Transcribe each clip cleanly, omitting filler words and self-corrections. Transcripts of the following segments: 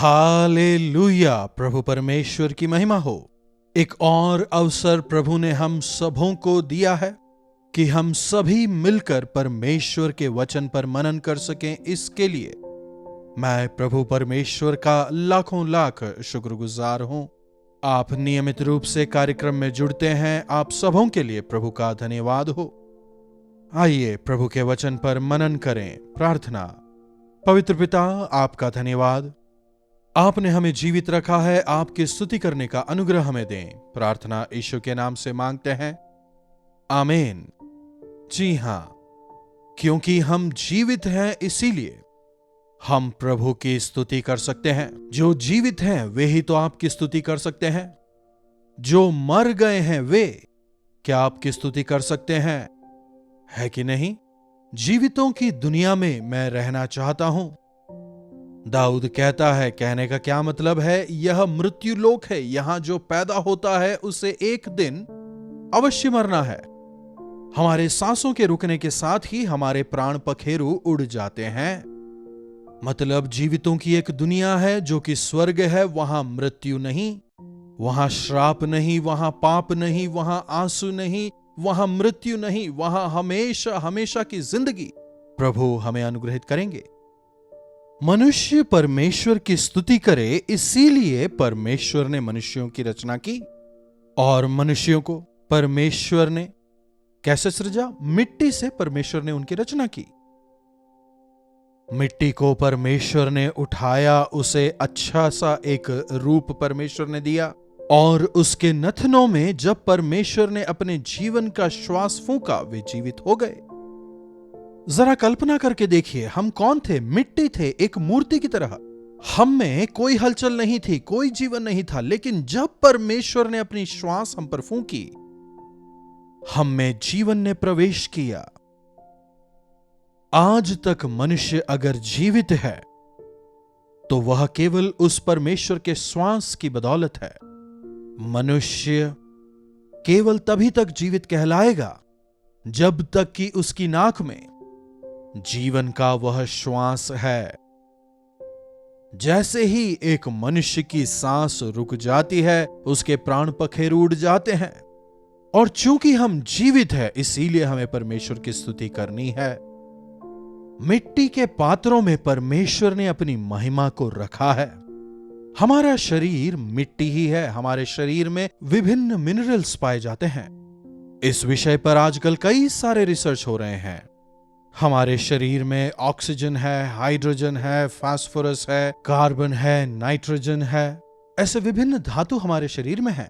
Hallelujah. प्रभु परमेश्वर की महिमा हो। एक और अवसर प्रभु ने हम सबों को दिया है कि हम सभी मिलकर परमेश्वर के वचन पर मनन कर सकें। इसके लिए मैं प्रभु परमेश्वर का लाखों लाख शुक्रगुजार हूं। आप नियमित रूप से कार्यक्रम में जुड़ते हैं, आप सबों के लिए प्रभु का धन्यवाद हो। आइए प्रभु के वचन पर मनन करें। प्रार्थना। पवित्र पिता, आपका धन्यवाद, आपने हमें जीवित रखा है। आपकी स्तुति करने का अनुग्रह हमें दें। प्रार्थना यीशु के नाम से मांगते हैं, आमीन। जी हां, क्योंकि हम जीवित हैं इसीलिए हम प्रभु की स्तुति कर सकते हैं। जो जीवित हैं वे ही तो आपकी स्तुति कर सकते हैं। जो मर गए हैं वे क्या आपकी स्तुति कर सकते हैं? है कि नहीं? जीवितों की दुनिया में मैं रहना चाहता हूं। दाऊद कहता है, कहने का क्या मतलब है, यह मृत्यु लोक है। यहां जो पैदा होता है उसे एक दिन अवश्य मरना है। हमारे सांसों के रुकने के साथ ही हमारे प्राण पखेरु उड़ जाते हैं। मतलब जीवितों की एक दुनिया है जो कि स्वर्ग है। वहां मृत्यु नहीं, वहां श्राप नहीं, वहां पाप नहीं, वहां आंसू नहीं, वहां मृत्यु नहीं, वहां हमेशा हमेशा की जिंदगी प्रभु हमें अनुग्रहित करेंगे। मनुष्य परमेश्वर की स्तुति करे, इसीलिए परमेश्वर ने मनुष्यों की रचना की। और मनुष्यों को परमेश्वर ने कैसे सृजा? मिट्टी से परमेश्वर ने उनकी रचना की। मिट्टी को परमेश्वर ने उठाया, उसे अच्छा सा एक रूप परमेश्वर ने दिया, और उसके नथनों में जब परमेश्वर ने अपने जीवन का श्वास फूंका, वे जीवित हो गए। जरा कल्पना करके देखिए, हम कौन थे? मिट्टी थे, एक मूर्ति की तरह। हम में कोई हलचल नहीं थी, कोई जीवन नहीं था। लेकिन जब परमेश्वर ने अपनी श्वास हम पर फूंकी, हम में जीवन ने प्रवेश किया। आज तक मनुष्य अगर जीवित है तो वह केवल उस परमेश्वर के श्वास की बदौलत है। मनुष्य केवल तभी तक जीवित कहलाएगा जब तक कि उसकी नाक में जीवन का वह श्वास है। जैसे ही एक मनुष्य की सांस रुक जाती है, उसके प्राण पखेरु उड़ जाते हैं। और चूंकि हम जीवित हैं, इसीलिए हमें परमेश्वर की स्तुति करनी है। मिट्टी के पात्रों में परमेश्वर ने अपनी महिमा को रखा है। हमारा शरीर मिट्टी ही है। हमारे शरीर में विभिन्न मिनरल्स पाए जाते हैं। इस विषय पर आजकल कई सारे रिसर्च हो रहे हैं। हमारे शरीर में ऑक्सीजन है, हाइड्रोजन है, फास्फोरस है, कार्बन है, नाइट्रोजन है। ऐसे विभिन्न धातु हमारे शरीर में हैं।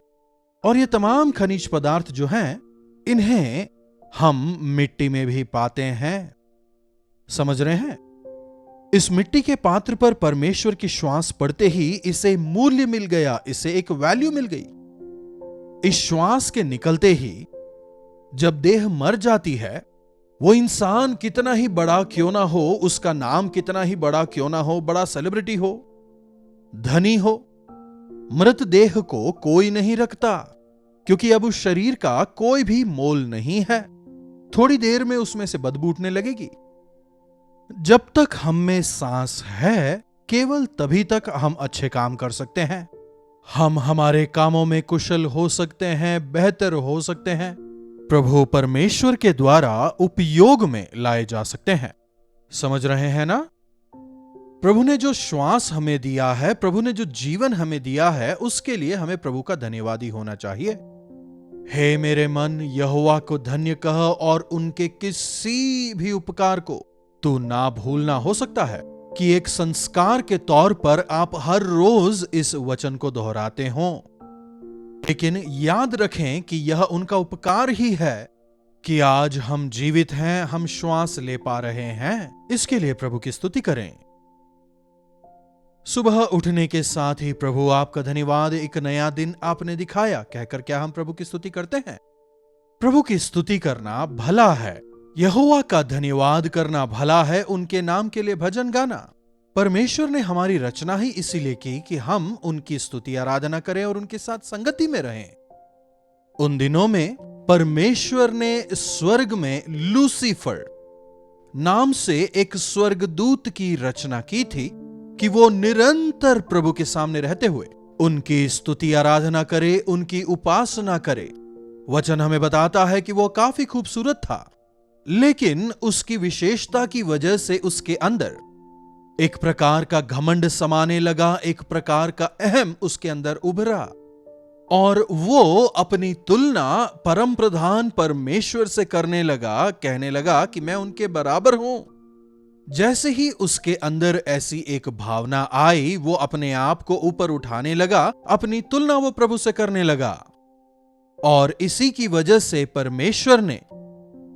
और ये तमाम खनिज पदार्थ जो हैं, इन्हें हम मिट्टी में भी पाते हैं। समझ रहे हैं? इस मिट्टी के पात्र पर परमेश्वर की श्वास पड़ते ही इसे मूल्य मिल गया, इसे एक वैल्यू मिल गई। इस श्वास के निकलते ही जब देह मर जाती है, वो इंसान कितना ही बड़ा क्यों ना हो, उसका नाम कितना ही बड़ा क्यों ना हो, बड़ा सेलिब्रिटी हो, धनी हो, मृत देह को कोई नहीं रखता, क्योंकि अब उस शरीर का कोई भी मोल नहीं है। थोड़ी देर में उसमें से बदबू उठने लगेगी। जब तक हम में सांस है, केवल तभी तक हम अच्छे काम कर सकते हैं। हम हमारे कामों में कुशल हो सकते हैं, बेहतर हो सकते हैं, प्रभु परमेश्वर के द्वारा उपयोग में लाए जा सकते हैं। समझ रहे हैं ना? प्रभु ने जो श्वास हमें दिया है, प्रभु ने जो जीवन हमें दिया है, उसके लिए हमें प्रभु का धन्यवादी होना चाहिए। हे मेरे मन, यहोवा को धन्य कह और उनके किसी भी उपकार को तू ना भूलना। हो सकता है कि एक संस्कार के तौर पर आप हर रोज इस वचन को दोहराते हों, लेकिन याद रखें कि यह उनका उपकार ही है कि आज हम जीवित हैं, हम श्वास ले पा रहे हैं। इसके लिए प्रभु की स्तुति करें। सुबह उठने के साथ ही प्रभु आपका धन्यवाद, एक नया दिन आपने दिखाया, कहकर क्या हम प्रभु की स्तुति करते हैं? प्रभु की स्तुति करना भला है। यहोवा का धन्यवाद करना भला है। उनके नाम के लिए भजन गाना। परमेश्वर ने हमारी रचना ही इसीलिए की कि हम उनकी स्तुति आराधना करें और उनके साथ संगति में रहें। उन दिनों में परमेश्वर ने स्वर्ग में लूसीफर नाम से एक स्वर्गदूत की रचना की थी कि वो निरंतर प्रभु के सामने रहते हुए उनकी स्तुति आराधना करे, उनकी उपासना करे। वचन हमें बताता है कि वो काफी खूबसूरत था, लेकिन उसकी विशेषता की वजह से उसके अंदर एक प्रकार का घमंड समाने लगा, एक प्रकार का अहम उसके अंदर उभरा और वो अपनी तुलना परम प्रधान परमेश्वर से करने लगा, कहने लगा कि मैं उनके बराबर हूं। जैसे ही उसके अंदर ऐसी एक भावना आई, वो अपने आप को ऊपर उठाने लगा, अपनी तुलना वो प्रभु से करने लगा। और इसी की वजह से परमेश्वर ने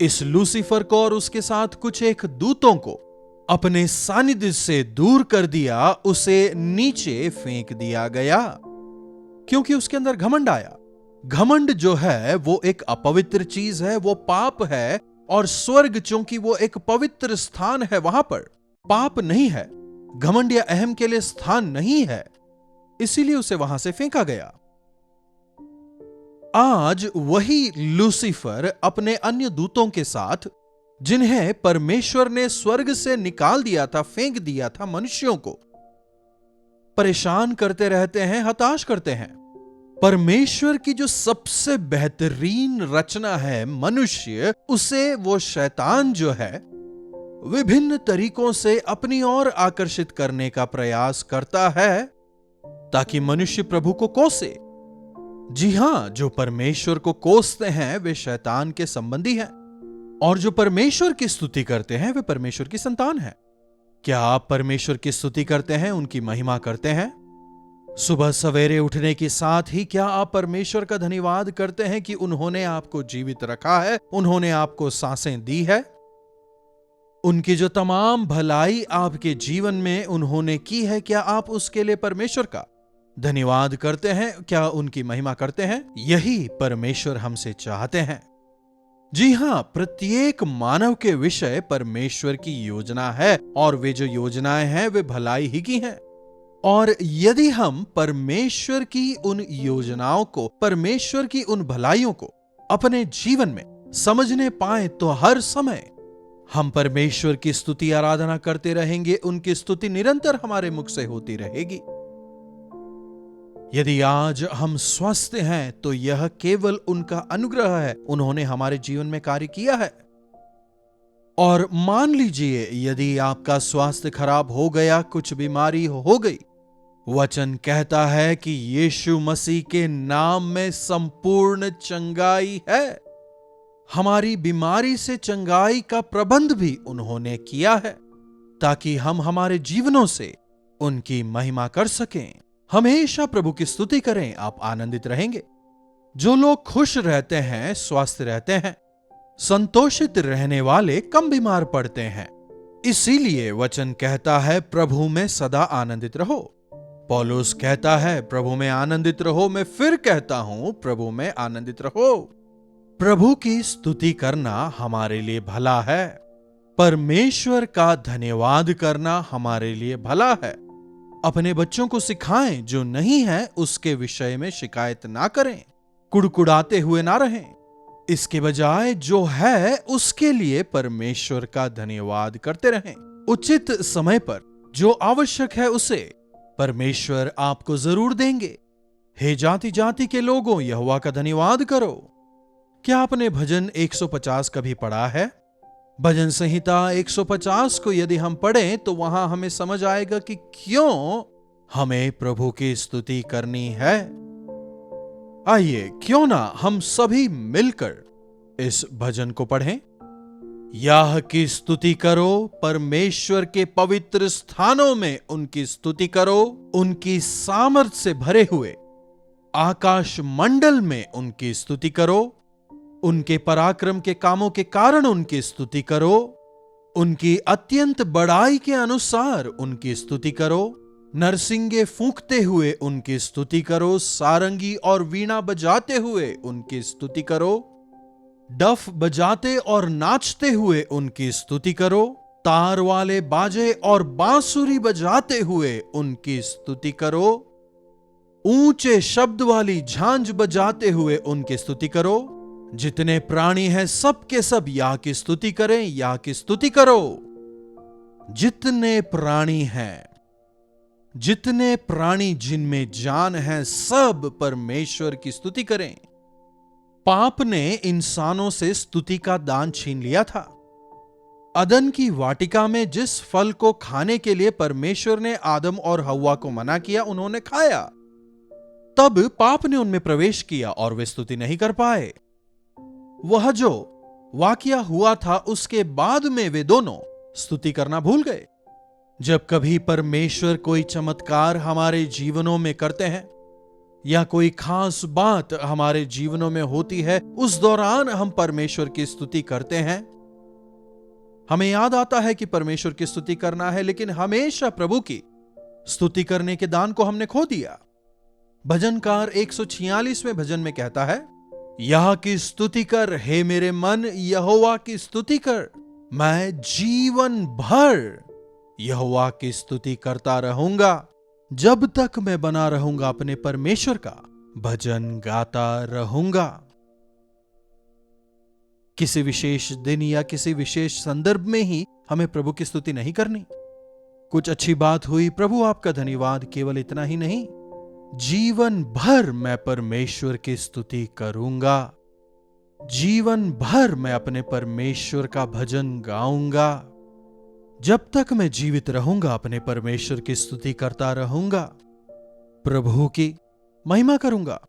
इस लूसीफर को और उसके साथ कुछ एक दूतों को अपने सानिध्य से दूर कर दिया, उसे नीचे फेंक दिया गया, क्योंकि उसके अंदर घमंड आया। घमंड जो है वो एक अपवित्र चीज है, वो पाप है, और स्वर्ग चूंकि वो एक पवित्र स्थान है, वहां पर पाप नहीं है, घमंड या अहम के लिए स्थान नहीं है, इसीलिए उसे वहां से फेंका गया। आज वही लूसीफर अपने अन्य दूतों के साथ, जिन्हें परमेश्वर ने स्वर्ग से निकाल दिया था, फेंक दिया था, मनुष्यों को परेशान करते रहते हैं, हताश करते हैं। परमेश्वर की जो सबसे बेहतरीन रचना है मनुष्य, उसे वो शैतान जो है विभिन्न तरीकों से अपनी ओर आकर्षित करने का प्रयास करता है, ताकि मनुष्य प्रभु को कोसे। जी हां, जो परमेश्वर को कोसते हैं वे शैतान के संबंधी हैं, और जो परमेश्वर की स्तुति करते हैं वे परमेश्वर की संतान हैं। क्या आप परमेश्वर की स्तुति करते हैं, उनकी महिमा करते हैं? सुबह सवेरे उठने के साथ ही क्या आप परमेश्वर का धन्यवाद करते हैं कि उन्होंने आपको जीवित रखा है, उन्होंने आपको सांसें दी है? उनकी जो तमाम भलाई आपके जीवन में उन्होंने की है, क्या आप उसके लिए परमेश्वर का धन्यवाद करते हैं? क्या उनकी महिमा करते हैं? यही परमेश्वर हमसे चाहते हैं। जी हां, प्रत्येक मानव के विषय परमेश्वर की योजना है, और वे जो योजनाएं हैं वे भलाई ही की हैं। और यदि हम परमेश्वर की उन योजनाओं को, परमेश्वर की उन भलाइयों को अपने जीवन में समझने पाएं, तो हर समय हम परमेश्वर की स्तुति आराधना करते रहेंगे, उनकी स्तुति निरंतर हमारे मुख से होती रहेगी। यदि आज हम स्वस्थ हैं तो यह केवल उनका अनुग्रह है, उन्होंने हमारे जीवन में कार्य किया है। और मान लीजिए यदि आपका स्वास्थ्य खराब हो गया, कुछ बीमारी हो गई, वचन कहता है कि यीशु मसीह के नाम में संपूर्ण चंगाई है। हमारी बीमारी से चंगाई का प्रबंध भी उन्होंने किया है, ताकि हम हमारे जीवनों से उनकी महिमा कर सकें। हमेशा प्रभु की स्तुति करें, आप आनंदित रहेंगे। जो लोग खुश रहते हैं, स्वस्थ रहते हैं, संतोषित रहने वाले कम बीमार पड़ते हैं। इसीलिए वचन कहता है प्रभु में सदा आनंदित रहो। पौलुस कहता है प्रभु में आनंदित रहो। मैं फिर कहता हूं प्रभु में आनंदित रहो। प्रभु की स्तुति करना हमारे लिए भला है, परमेश्वर का धन्यवाद करना हमारे लिए भला है। अपने बच्चों को सिखाएं, जो नहीं है उसके विषय में शिकायत ना करें, कुड़कुड़ाते हुए ना रहें। इसके बजाय जो है उसके लिए परमेश्वर का धन्यवाद करते रहें। उचित समय पर जो आवश्यक है उसे परमेश्वर आपको जरूर देंगे। हे जाति जाति के लोगों, यहोवा का धन्यवाद करो। क्या आपने भजन 150 कभी पढ़ा है? भजन संहिता 150 को यदि हम पढ़ें तो वहां हमें समझ आएगा कि क्यों हमें प्रभु की स्तुति करनी है। आइए क्यों ना हम सभी मिलकर इस भजन को पढ़ें। याह की स्तुति करो, परमेश्वर के पवित्र स्थानों में उनकी स्तुति करो। उनकी सामर्थ्य से भरे हुए आकाश मंडल में उनकी स्तुति करो। उनके पराक्रम के कामों के कारण उनकी स्तुति करो। उनकी अत्यंत बड़ाई के अनुसार उनकी स्तुति करो। नरसिंगे फूंकते हुए उनकी स्तुति करो। सारंगी और वीणा बजाते हुए उनकी स्तुति करो। डफ बजाते और नाचते हुए उनकी स्तुति करो। तार वाले बाजे और बांसुरी बजाते हुए उनकी स्तुति करो। ऊंचे शब्द वाली झांझ बजाते हुए उनकी स्तुति करो। जितने प्राणी हैं सब के सब याह की स्तुति करें, याह की स्तुति करो। जितने प्राणी हैं जितने प्राणी जिनमें जान है सब परमेश्वर की स्तुति करें। पाप ने इंसानों से स्तुति का दान छीन लिया था। अदन की वाटिका में जिस फल को खाने के लिए परमेश्वर ने आदम और हव्वा को मना किया, उन्होंने खाया। तब पाप ने उनमें प्रवेश किया और वे स्तुति नहीं कर पाए। वह जो वाकया हुआ था उसके बाद में वे दोनों स्तुति करना भूल गए। जब कभी परमेश्वर कोई चमत्कार हमारे जीवनों में करते हैं या कोई खास बात हमारे जीवनों में होती है, उस दौरान हम परमेश्वर की स्तुति करते हैं। हमें याद आता है कि परमेश्वर की स्तुति करना है, लेकिन हमेशा प्रभु की स्तुति करने के दान को हमने खो दिया। भजनकार 146वें भजन में कहता है, यह की स्तुति कर हे मेरे मन, यहोवा की स्तुति कर, मैं जीवन भर यहोवा की स्तुति करता रहूंगा। जब तक मैं बना रहूंगा अपने परमेश्वर का भजन गाता रहूंगा। किसी विशेष दिन या किसी विशेष संदर्भ में ही हमें प्रभु की स्तुति नहीं करनी। कुछ अच्छी बात हुई, प्रभु आपका धन्यवाद, केवल इतना ही नहीं, जीवन भर मैं परमेश्वर की स्तुति करूंगा। जीवन भर मैं अपने परमेश्वर का भजन गाऊंगा। जब तक मैं जीवित रहूंगा अपने परमेश्वर की स्तुति करता रहूंगा, प्रभु की महिमा करूंगा।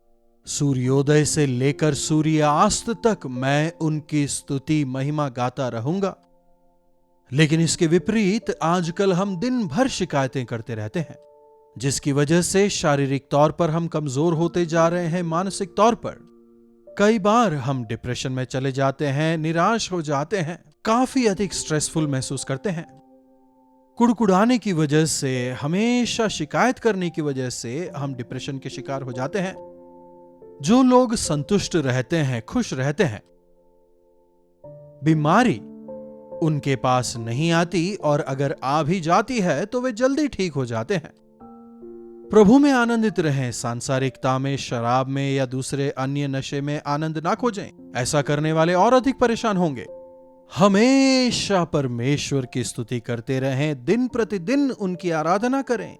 सूर्योदय से लेकर सूर्यास्त तक मैं उनकी स्तुति महिमा गाता रहूंगा। लेकिन इसके विपरीत आजकल हम दिन भर शिकायतें करते रहते हैं, जिसकी वजह से शारीरिक तौर पर हम कमजोर होते जा रहे हैं। मानसिक तौर पर कई बार हम डिप्रेशन में चले जाते हैं, निराश हो जाते हैं, काफी अधिक स्ट्रेसफुल महसूस करते हैं। कुड़कुड़ाने की वजह से, हमेशा शिकायत करने की वजह से हम डिप्रेशन के शिकार हो जाते हैं। जो लोग संतुष्ट रहते हैं, खुश रहते हैं, बीमारी उनके पास नहीं आती, और अगर आ भी जाती है तो वे जल्दी ठीक हो जाते हैं। प्रभु में आनंदित रहें, सांसारिकता में, शराब में या दूसरे अन्य नशे में आनंद ना खोजें। ऐसा करने वाले और अधिक परेशान होंगे। हमेशा परमेश्वर की स्तुति करते रहें, दिन प्रतिदिन उनकी आराधना करें,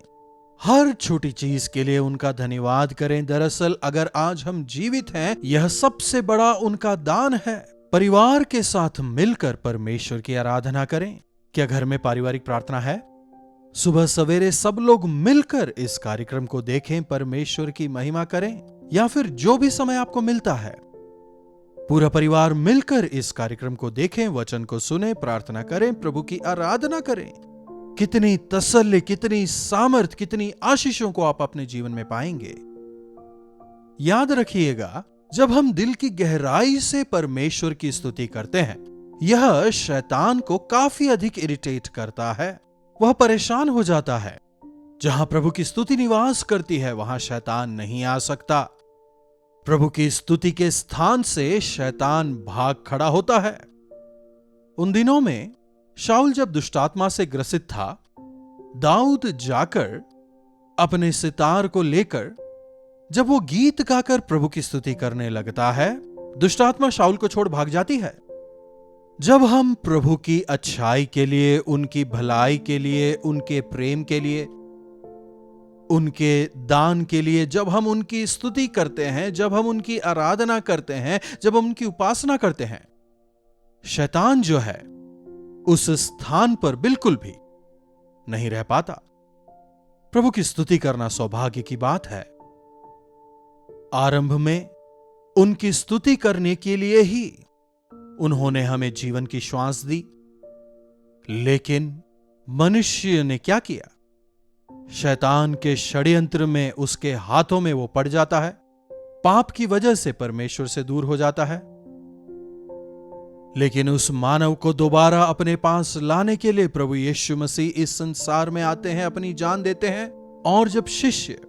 हर छोटी चीज के लिए उनका धन्यवाद करें। दरअसल अगर आज हम जीवित हैं, यह सबसे बड़ा उनका दान है। परिवार के साथ मिलकर परमेश्वर की आराधना करें। क्या घर में पारिवारिक प्रार्थना है? सुबह सवेरे सब लोग मिलकर इस कार्यक्रम को देखें, परमेश्वर की महिमा करें, या फिर जो भी समय आपको मिलता है, पूरा परिवार मिलकर इस कार्यक्रम को देखें, वचन को सुने, प्रार्थना करें, प्रभु की आराधना करें। कितनी तसल्ली, कितनी सामर्थ, कितनी आशीषों को आप अपने जीवन में पाएंगे। याद रखिएगा, जब हम दिल की गहराई से परमेश्वर की स्तुति करते हैं, यह शैतान को काफी अधिक इरिटेट करता है। वह परेशान हो जाता है। जहां प्रभु की स्तुति निवास करती है, वहां शैतान नहीं आ सकता। प्रभु की स्तुति के स्थान से शैतान भाग खड़ा होता है। उन दिनों में शाऊल जब दुष्टात्मा से ग्रसित था, दाऊद जाकर अपने सितार को लेकर जब वो गीत गाकर प्रभु की स्तुति करने लगता है, दुष्टात्मा शाऊल को छोड़ भाग जाती है। जब हम प्रभु की अच्छाई के लिए, उनकी भलाई के लिए, उनके प्रेम के लिए, उनके दान के लिए जब हम उनकी स्तुति करते हैं, जब हम उनकी आराधना करते हैं, जब हम उनकी उपासना करते हैं, शैतान जो है उस स्थान पर बिल्कुल भी नहीं रह पाता। प्रभु की स्तुति करना सौभाग्य की बात है। आरंभ में उनकी स्तुति करने के लिए ही उन्होंने हमें जीवन की श्वास दी। लेकिन मनुष्य ने क्या किया? शैतान के षड्यंत्र में, उसके हाथों में वो पड़ जाता है। पाप की वजह से परमेश्वर से दूर हो जाता है। लेकिन उस मानव को दोबारा अपने पास लाने के लिए प्रभु यीशु मसीह इस संसार में आते हैं, अपनी जान देते हैं। और जब शिष्य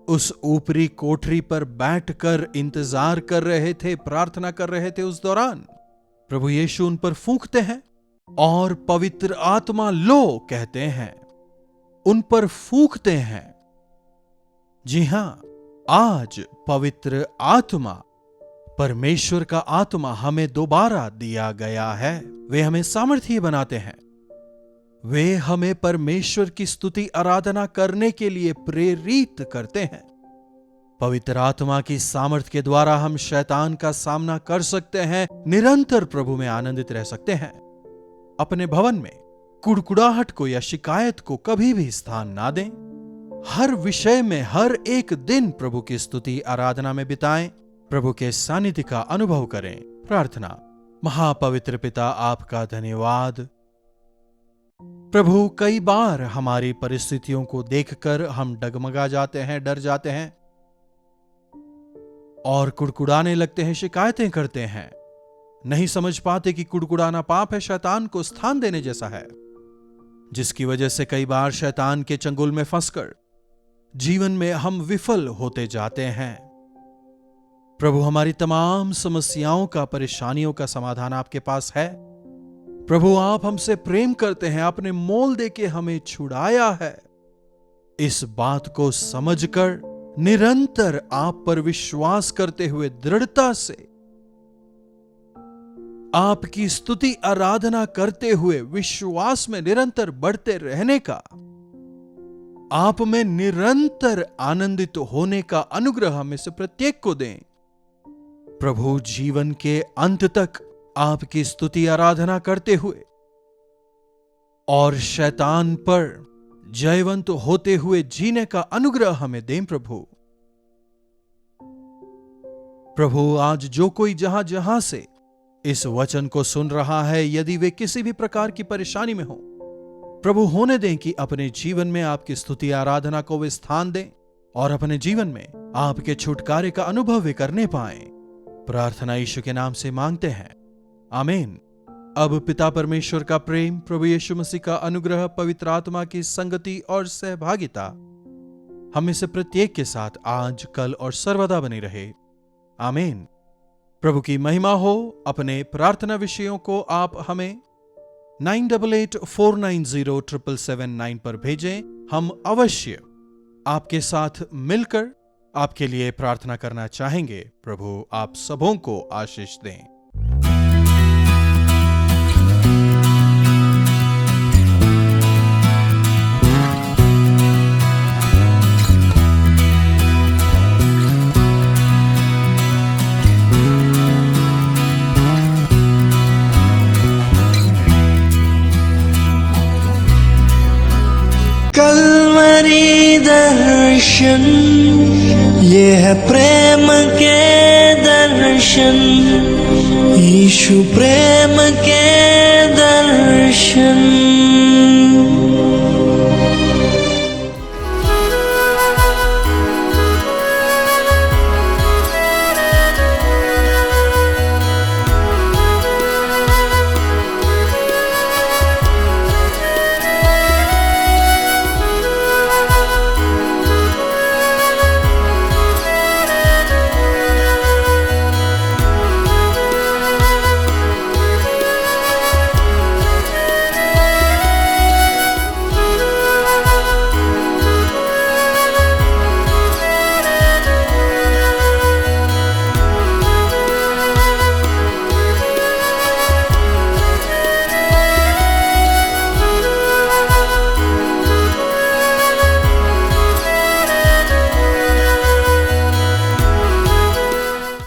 उस ऊपरी कोठरी पर बैठकर इंतजार कर रहे थे, प्रार्थना कर रहे थे, उस दौरान प्रभु यीशु उन पर फूंकते हैं और पवित्र आत्मा लो कहते हैं, उन पर फूंकते हैं। जी हां, आज पवित्र आत्मा, परमेश्वर का आत्मा हमें दोबारा दिया गया है। वे हमें सामर्थ्य बनाते हैं। वे हमें परमेश्वर की स्तुति आराधना करने के लिए प्रेरित करते हैं। पवित्र आत्मा की सामर्थ्य के द्वारा हम शैतान का सामना कर सकते हैं, निरंतर प्रभु में आनंदित रह सकते हैं। अपने भवन में कुड़कुड़ाहट को या शिकायत को कभी भी स्थान ना दें। हर विषय में हर एक दिन प्रभु की स्तुति आराधना में बिताएं। प्रभु के सानिध्य का अनुभव करें। प्रार्थना। महापवित्र पिता, आपका धन्यवाद। प्रभु, कई बार हमारी परिस्थितियों को देखकर हम डगमगा जाते हैं, डर जाते हैं और कुड़कुड़ाने लगते हैं, शिकायतें करते हैं। नहीं समझ पाते कि कुड़कुड़ाना पाप है, शैतान को स्थान देने जैसा है, जिसकी वजह से कई बार शैतान के चंगुल में फंसकर जीवन में हम विफल होते जाते हैं। प्रभु, हमारी तमाम समस्याओं का, परेशानियों का समाधान आपके पास है। प्रभु, आप हमसे प्रेम करते हैं, आपने मोल देके हमें छुड़ाया है। इस बात को समझकर निरंतर आप पर विश्वास करते हुए दृढ़ता से आपकी स्तुति आराधना करते हुए विश्वास में निरंतर बढ़ते रहने का, आप में निरंतर आनंदित होने का अनुग्रह हमें से प्रत्येक को दें। प्रभु, जीवन के अंत तक आपकी स्तुति आराधना करते हुए और शैतान पर जयवंत होते हुए जीने का अनुग्रह हमें दें। प्रभु, आज जो कोई जहां जहां से इस वचन को सुन रहा है, यदि वे किसी भी प्रकार की परेशानी में हो, प्रभु होने दें कि अपने जीवन में आपकी स्तुति आराधना को वे स्थान दें और अपने जीवन में आपके छुटकारे का अनुभव वे करने पाएं। प्रार्थना यीशु के नाम से मांगते हैं, आमीन। अब पिता परमेश्वर का प्रेम, प्रभु यीशु मसीह का अनुग्रह, पवित्र आत्मा की संगति और सहभागिता हमें से प्रत्येक के साथ आज, कल और सर्वदा बनी रहे, आमीन। प्रभु की महिमा हो। अपने प्रार्थना विषयों को आप हमें 9884907779 पर भेजें। हम अवश्य आपके साथ मिलकर आपके लिए प्रार्थना करना चाहेंगे। प्रभु आप सबों को आशीष दें। कल्वरी दर्शन, ये है प्रेम के दर्शन, यीशु प्रेम के दर्शन।